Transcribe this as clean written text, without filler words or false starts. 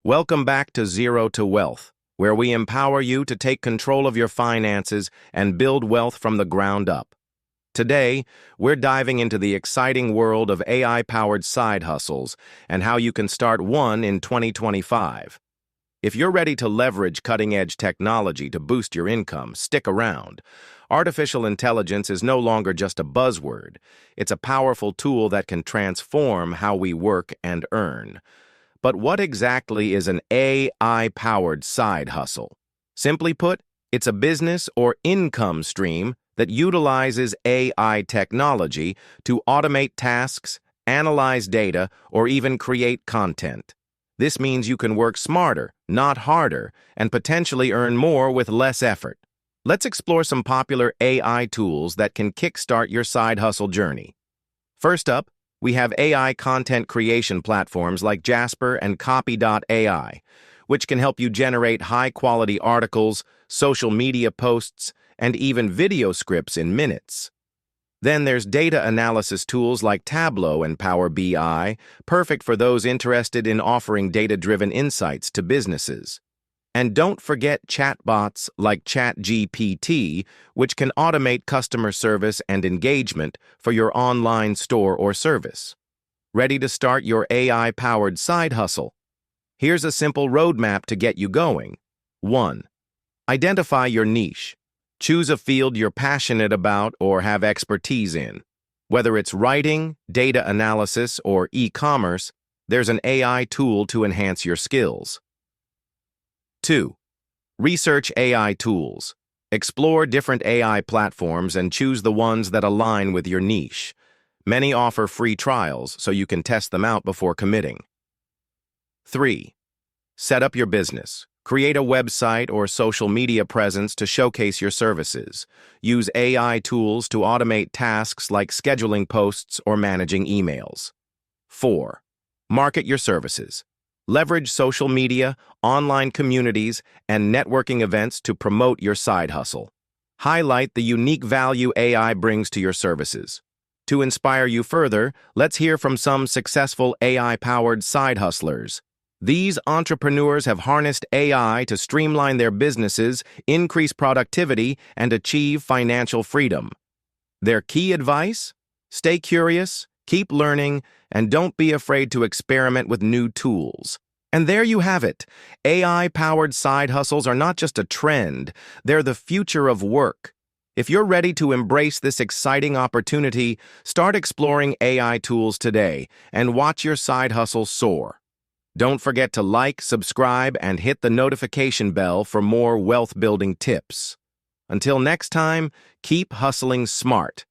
Welcome back to Zero to Wealth, where we empower you to take control of your finances and build wealth from the ground up. Today, we're diving into the exciting world of AI-powered side hustles and how you can start one in 2025. If you're ready to leverage cutting-edge technology to boost your income, stick around. Artificial intelligence is no longer just a buzzword. It's a powerful tool that can transform how we work and earn. But what exactly is an AI-powered side hustle? Simply put, it's a business or income stream that utilizes AI technology to automate tasks, analyze data, or even create content. This means you can work smarter, not harder, and potentially earn more with less effort. Let's explore some popular AI tools that can kickstart your side hustle journey. First up, we have AI content creation platforms like Jasper and AI, which can help you generate high-quality articles, social media posts, and even video scripts in minutes. Then there's data analysis tools like Tableau and Power BI, perfect for those interested in offering data-driven insights to businesses. And don't forget chatbots like ChatGPT, which can automate customer service and engagement for your online store or service. Ready to start your AI-powered side hustle? Here's a simple roadmap to get you going. 1. Identify your niche. Choose a field you're passionate about or have expertise in. Whether it's writing, data analysis, or e-commerce, there's an AI tool to enhance your skills. 2. Research AI tools. Explore different AI platforms and choose the ones that align with your niche. Many offer free trials, so you can test them out before committing. 3. Set up your business. Create a website or social media presence to showcase your services. Use AI tools to automate tasks like scheduling posts or managing emails. 4. Market your services. Leverage social media, online communities, and networking events to promote your side hustle. Highlight the unique value AI brings to your services. To inspire you further, let's hear from some successful AI-powered side hustlers. These entrepreneurs have harnessed AI to streamline their businesses, increase productivity, and achieve financial freedom. Their key advice? Stay curious, keep learning, and don't be afraid to experiment with new tools. And there you have it. AI-powered side hustles are not just a trend, they're the future of work. If you're ready to embrace this exciting opportunity, start exploring AI tools today and watch your side hustle soar. Don't forget to like, subscribe, and hit the notification bell for more wealth-building tips. Until next time, keep hustling smart.